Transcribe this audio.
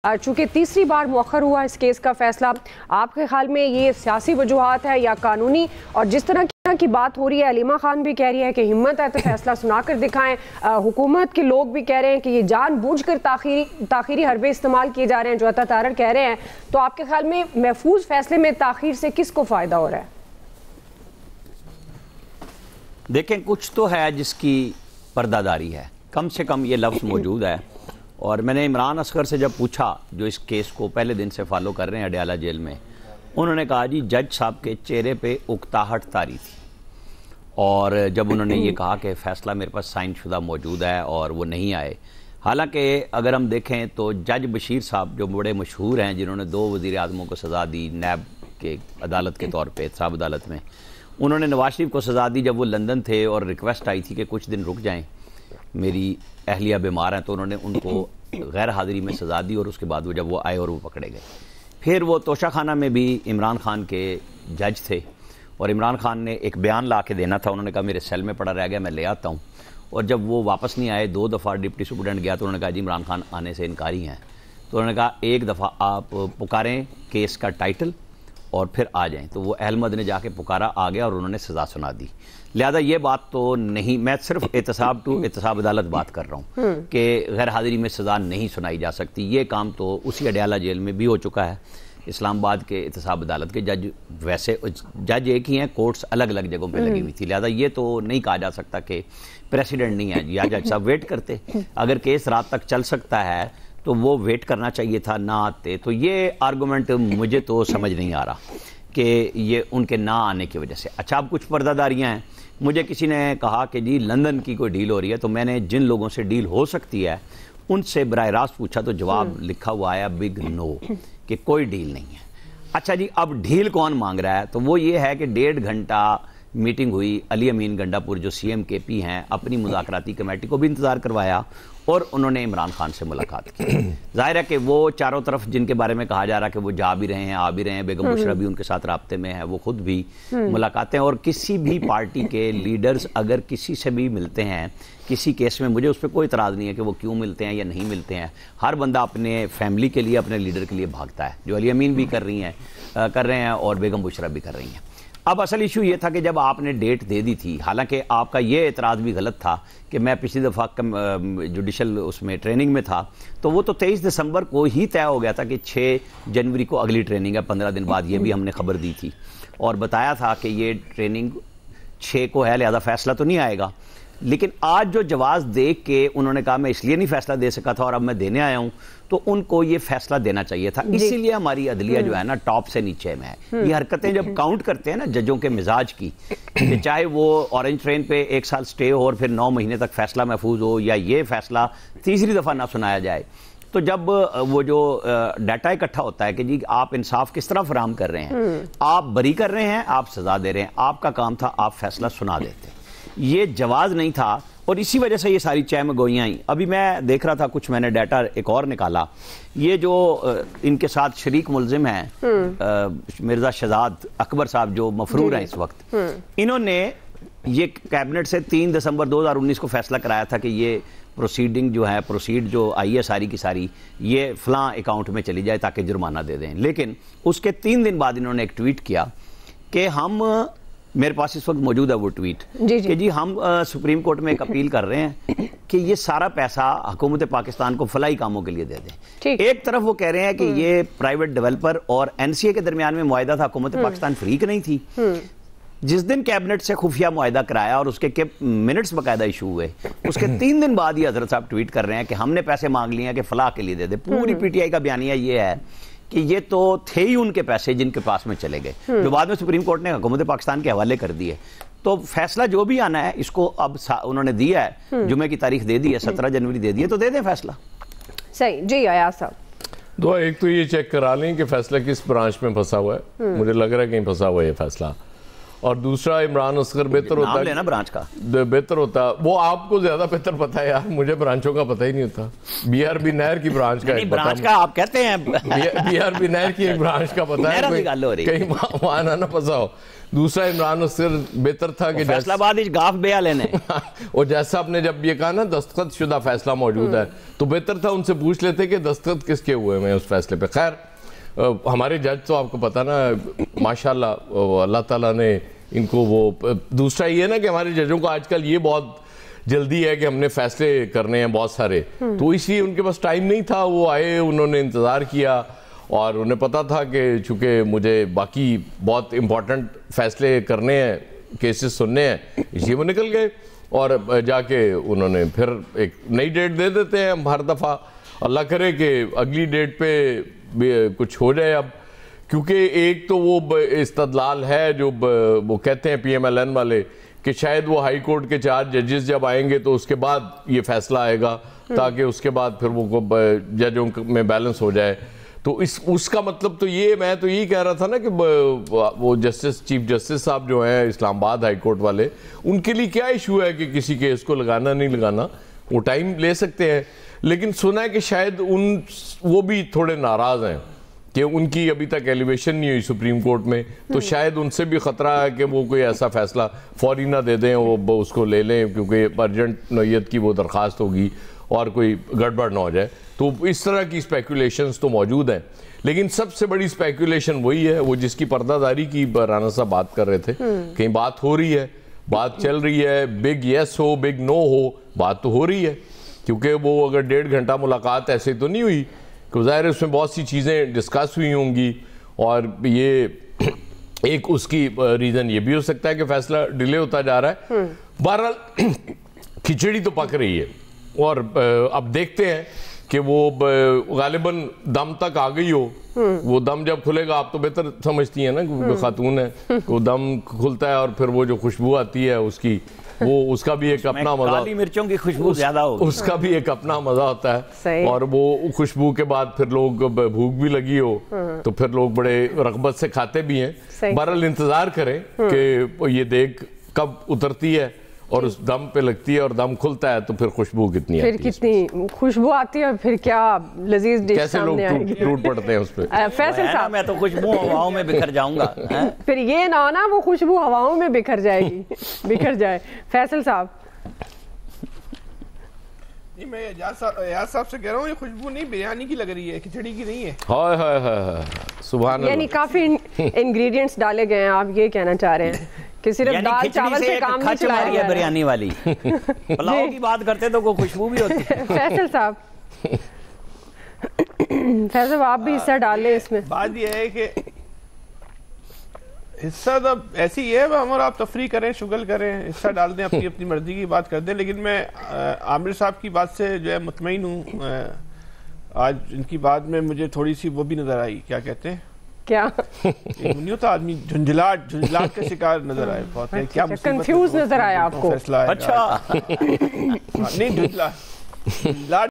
چونکہ تیسری بار مؤخر ہوا اس کیس کا فیصلہ، آپ کے خیال میں یہ سیاسی وجوہات ہے یا قانونی؟ اور جس طرح کی بات ہو رہی ہے، علیمہ خان بھی کہہ رہی ہے کہ ہمت ہے تو فیصلہ سنا کر دکھائیں، حکومت کے لوگ بھی کہہ رہے ہیں کہ یہ جان بوجھ کر تاخیری حربے استعمال کیے جا رہے ہیں، جو عطا تارڑ کہہ رہے ہیں، تو آپ کے خیال میں محفوظ فیصلے میں تاخیر سے کس کو فائدہ ہو رہا ہے؟ دیکھیں، کچھ تو ہے جس کی پردہ داری ہے، کم سے کم یہ لفظ موجود ہے۔ اور میں نے عمران اصغر سے جب پوچھا، جو اس کیس کو پہلے دن سے فالو کر رہے ہیں اڈیالہ جیل میں، انہوں نے کہا جی جج صاحب کے چہرے پہ اکتاہٹ طاری تھی، اور جب انہوں نے یہ کہا کہ فیصلہ میرے پاس سائن شدہ موجود ہے اور وہ نہیں آئے، حالانکہ اگر ہم دیکھیں تو جج بشیر صاحب جو بڑے مشہور ہیں، جنہوں نے 2 وزیر اعظموں کو سزا دی نیب کے عدالت کے طور پہ، احتساب عدالت میں، انہوں نے نواز شریف کو سزا دی جب وہ لندن تھے اور ریکویسٹ آئی تھی کہ کچھ دن رک جائیں، میری اہلیہ بیمار ہیں، تو انہوں نے ان کو غیر حاضری میں سزا دی، اور اس کے بعد وہ جب وہ آئے اور وہ پکڑے گئے۔ پھر وہ توشہ خانہ میں بھی عمران خان کے جج تھے، اور عمران خان نے ایک بیان لا کے دینا تھا، انہوں نے کہا میرے سیل میں پڑا رہ گیا، میں لے آتا ہوں، اور جب وہ واپس نہیں آئے، 2 دفعہ ڈپٹی سپرنٹینڈنٹ گیا تو انہوں نے کہا جی عمران خان آنے سے انکاری ہیں، تو انہوں نے کہا ایک دفعہ آپ پکاریں کیس کا ٹائٹل اور پھر آ جائیں، تو وہ احمد نے جا کے پکارا، آ گیا اور انہوں نے سزا سنا دی۔ لہذا یہ بات تو نہیں، میں صرف احتساب عدالت بات کر رہا ہوں کہ غیر حاضری میں سزا نہیں سنائی جا سکتی، یہ کام تو اسی اڈیالہ جیل میں بھی ہو چکا ہے۔ اسلام آباد کے احتساب عدالت کے جج، ویسے جج ایک ہی ہیں، کورٹس الگ الگ جگہوں پہ لگی ہوئی تھی، لہذا یہ تو نہیں کہا جا سکتا کہ پریسیڈنٹ نہیں ہے، یا جج صاحب ویٹ کرتے، اگر کیس رات تک چل سکتا ہے تو وہ ویٹ کرنا چاہیے تھا، نہ آتے۔ تو یہ آرگومنٹ مجھے تو سمجھ نہیں آ رہا کہ یہ ان کے نہ آنے کی وجہ سے۔ اچھا، اب کچھ پردہ داریاں ہیں، مجھے کسی نے کہا کہ جی لندن کی کوئی ڈیل ہو رہی ہے، تو میں نے جن لوگوں سے ڈیل ہو سکتی ہے ان سے براہ راست پوچھا، تو جواب لکھا ہوا آیا بگ نو، کہ کوئی ڈیل نہیں ہے۔ اچھا جی، اب ڈیل کون مانگ رہا ہے؟ تو وہ یہ ہے کہ 1.5 گھنٹہ میٹنگ ہوئی، علی امین گنڈا پور جو سی ایم کے پی ہیں، اپنی مذاکراتی کمیٹی کو بھی انتظار کروایا، اور انہوں نے عمران خان سے ملاقات کی۔ ظاہر ہے کہ وہ چاروں طرف جن کے بارے میں کہا جا رہا کہ وہ جا بھی رہے ہیں، آ بھی رہے ہیں، بیگم بشرا بھی ان کے ساتھ رابطے میں ہے، وہ خود بھی ملاقاتیں، اور کسی بھی پارٹی کے لیڈرز اگر کسی سے بھی ملتے ہیں کسی کیس میں، مجھے اس پہ کوئی اعتراض نہیں ہے کہ وہ کیوں ملتے ہیں یا نہیں ملتے ہیں، ہر بندہ اپنے فیملی کے لیے، اپنے لیڈر کے لیے بھاگتا ہے، جو علی امین بھی کر رہے ہیں اور بیگم بشرا بھی کر رہی ہیں۔ اب اصل ایشو یہ تھا کہ جب آپ نے ڈیٹ دے دی تھی، حالانکہ آپ کا یہ اعتراض بھی غلط تھا کہ میں پچھلی دفعہ جوڈیشل اس میں ٹریننگ میں تھا، تو وہ تو 23 دسمبر کو ہی طے ہو گیا تھا کہ 6 جنوری کو اگلی ٹریننگ ہے، 15 دن بعد، یہ بھی ہم نے خبر دی تھی اور بتایا تھا کہ یہ ٹریننگ 6 کو ہے، لہذا فیصلہ تو نہیں آئے گا۔ لیکن آج جو جواز دیکھ کے انہوں نے کہا میں اس لیے نہیں فیصلہ دے سکا تھا اور اب میں دینے آیا ہوں، تو ان کو یہ فیصلہ دینا چاہیے تھا۔ اسی لیے ہماری عدلیہ جو ہے نا ٹاپ سے نیچے میں ہے۔ یہ حرکتیں جب کاؤنٹ کرتے ہیں نا ججوں کے مزاج کی، کہ چاہے وہ اورنج ٹرین پہ 1 سال سٹے ہو اور پھر 9 مہینے تک فیصلہ محفوظ ہو، یا یہ فیصلہ تیسری دفعہ نہ سنایا جائے، تو جب وہ جو ڈیٹا اکٹھا ہوتا ہے کہ جی آپ انصاف کس طرح فراہم کر رہے ہیں، آپ بری کر رہے ہیں، آپ سزا دے رہے ہیں، آپ کا کام تھا آپ فیصلہ سنا دیتے، یہ جواز نہیں تھا، اور اسی وجہ سے یہ ساری چہم گوئیاں آئیں۔ ابھی میں دیکھ رہا تھا، کچھ میں نے ڈیٹا ایک اور نکالا، یہ جو ان کے ساتھ شریک ملزم ہیں مرزا شہزاد اکبر صاحب جو مفرور ہیں اس وقت، انہوں نے یہ کیبنٹ سے 3 دسمبر 2019 کو فیصلہ کرایا تھا کہ یہ پروسیڈنگ جو ہے، پروسیڈ جو آئی ہے ساری کی ساری، یہ فلاں اکاؤنٹ میں چلی جائے تاکہ جرمانہ دے دیں۔ لیکن اس کے 3 دن بعد انہوں نے ایک ٹویٹ کیا کہ ہم، میرے پاس اس وقت موجود ہے وہ ٹویٹ، کہ جی ہم سپریم کورٹ میں ایک اپیل کر رہے ہیں کہ یہ سارا پیسہ حکومت پاکستان کو فلاحی کاموں کے لیے دے دیں۔ ایک طرف وہ کہہ رہے ہیں کہ یہ پرائیویٹ ڈیولپر اور این سی اے کے درمیان میں معاہدہ تھا، حکومت پاکستان فریق نہیں تھی۔ جس دن کیبنٹ سے خفیہ معاہدہ کرایا اور اس کے منٹس باقاعدہ ایشو ہوئے، اس کے 3 دن بعد یہ حضرت صاحب ٹویٹ کر رہے ہیں کہ ہم نے پیسے مانگ لیے ہیں کہ فلاح کے لیے دے دے۔ پوری پی ٹی آئی کا بیانیہ یہ ہے کہ یہ تو تھے ہی ان کے پیسے جن کے پاس میں چلے گئے، جو بعد میں سپریم کورٹ نے حکومت پاکستان کے حوالے کر دیے۔ تو فیصلہ جو بھی آنا ہے اس کو اب انہوں نے دیا ہے، جمعے کی تاریخ دے دی ہے، 17 جنوری دے دی ہے، تو دے دیں فیصلہ۔ صحیح جی ایاز صاحب، دعا ایک تو یہ چیک کرا لیں کہ فیصلہ کس برانچ میں پھنسا ہوا ہے، مجھے لگ رہا ہے کہیں پھنسا ہوا ہے یہ فیصلہ، اور دوسرا عمران اصغر بہتر ہوتا نام لینا برانچ کا بہتر ہوتا. وہ آپ کو زیادہ بہتر پتا ہے یار, مجھے برانچوں کا پتہ ہی نہیں ہوتا. بی آر بی نہر کی برانچ کا برانچ کا آپ کہتے ہیں, بی آر بی نہر کی ایک برانچ کا پتا ہے, کہیں وہاں نہ پھنسا ہو. دوسرا عمران اصغر بہتر تھا کہ فیصلہ آباد گاف بیا لینے اور جیسا آپ نے جب یہ کہا نا دستخط شدہ فیصلہ موجود ہے, تو بہتر تھا ان سے پوچھ لیتے کہ دستخط کس کے ہوئے ہیں اس فیصلے پہ. خیر ہمارے جج تو آپ کو پتا نا ماشاءاللہ اللہ تعالیٰ نے ان کو وہ, دوسرا یہ ہے نا کہ ہمارے ججوں کو آج کل یہ بہت جلدی ہے کہ ہم نے فیصلے کرنے ہیں بہت سارے, تو اس لیے ان کے پاس ٹائم نہیں تھا. وہ آئے, انہوں نے انتظار کیا, اور انہیں پتا تھا کہ چونکہ مجھے باقی بہت امپورٹنٹ فیصلے کرنے ہیں, کیسز سننے ہیں, اس لیے وہ نکل گئے. اور جا کے انہوں نے پھر ایک نئی ڈیٹ دے دیتے ہیں ہم ہر دفعہ. اللہ کرے کہ اگلی ڈیٹ پہ کچھ ہو جائے اب, کیونکہ ایک تو وہ استدلال ہے جو وہ کہتے ہیں پی ایم ایل این والے کہ شاید وہ ہائی کورٹ کے 4 ججز جب آئیں گے تو اس کے بعد یہ فیصلہ آئے گا, تاکہ اس کے بعد پھر وہ ججوں میں بیلنس ہو جائے. تو اس کا مطلب تو یہ, میں تو یہی کہہ رہا تھا نا کہ وہ چیف جسٹس صاحب جو ہیں اسلام آباد ہائی کورٹ والے, ان کے لیے کیا ایشو ہے کہ کسی کیس کو لگانا نہیں لگانا, وہ ٹائم لے سکتے ہیں. لیکن سنا ہے کہ شاید وہ بھی تھوڑے ناراض ہیں کہ ان کی ابھی تک ایلیویشن نہیں ہوئی سپریم کورٹ میں, تو شاید ان سے بھی خطرہ ہے کہ وہ کوئی ایسا فیصلہ فوری نہ دے دیں, وہ اس کو لے لیں, کیونکہ ارجنٹ نوعیت کی وہ درخواست ہوگی اور کوئی گڑبڑ نہ ہو جائے. تو اس طرح کی اسپیکولیشنز تو موجود ہیں. لیکن سب سے بڑی اسپیکولیشن وہی ہے, وہ جس کی پردہ داری کی رانا صاحب بات کر رہے تھے, کہیں بات ہو رہی ہے, بات چل رہی ہے, بگ یس ہو بگ نو ہو, بات تو ہو رہی ہے. کیونکہ وہ اگر 1.5 گھنٹہ ملاقات ایسے تو نہیں ہوئی, کہ ظاہر ہے اس میں بہت سی چیزیں ڈسکس ہوئی ہوں گی, اور یہ ایک اس کی ریزن یہ بھی ہو سکتا ہے کہ فیصلہ ڈیلے ہوتا جا رہا ہے. بہرحال کھچڑی تو پک رہی ہے, اور اب دیکھتے ہیں کہ وہ غالباً دم تک آ گئی ہو. وہ دم جب کھلے گا, آپ تو بہتر سمجھتی ہیں نا, کیونکہ خاتون ہے, وہ دم کھلتا ہے اور پھر وہ جو خوشبو آتی ہے اس کی, وہ اس کا بھی ایک اپنا مزہ, کالی مرچوں کی خوشبو زیادہ ہوگی, اس کا بھی ایک اپنا مزہ ہوتا ہے. اور وہ خوشبو کے بعد پھر لوگ بھوک بھی لگی ہو تو پھر لوگ بڑے رغبت سے کھاتے بھی ہیں. بہرحال انتظار کریں کہ یہ دیگ کب اترتی ہے اور اس دم پہ لگتی ہے اور دم کھلتا ہے تو پھر خوشبو کتنی آتی ہے, پھر کتنی خوشبو آتی ہے, اور پھر کیا لذیذ ڈش سامنے آئے گی, کیسے لوگ ٹوٹ پڑتے ہیں اس پہ. فیصل صاحب, میں تو خوشبو ہواؤں میں بکھر جاؤں گا. پھر یہ نہ ہونا وہ خوشبو ہواؤں میں بکھر جائے گی, بکھر جائے. فیصل صاحب, میں ایاز صاحب سے کہہ رہا ہوں, یہ خوشبو نہیں بریانی کی لگ رہی ہے, کھچڑی کی نہیں ہے. ہائے ہائے ہائے سبحان اللہ, یعنی کافی انگریڈینٹس ڈالے گئے ہیں, آپ یہ کہنا چاہ رہے ہیں کہ صرف دال چاول سے کام نہیں چلایا گیا. بریانی والی پلاؤ کی بات کرتے تو کوئی خوشبو بھی ہوتی ہے. فیصل صاحب, فیصل صاحب آپ بھی حصہ ڈال لیں اس میں. بات یہ ہے کہ حصہ تو ایسی ہے, ہم آپ تفریح کریں, شغل کریں, حصہ ڈال دیں, اپنی اپنی مرضی کی بات کر دیں. لیکن میں عامر صاحب کی بات سے جو ہے مطمئن ہوں. آج ان کی بات میں مجھے تھوڑی سی وہ بھی نظر آئی, کیا کہتے ہیں, کیا نہیں ہوتا آدمی جھنجھلاٹ کا شکار نظر آئے بہت. کیا کنفیوز نظر آیا آپ کو؟ فیصلہ اچھا نہیں, جھنجھلاٹ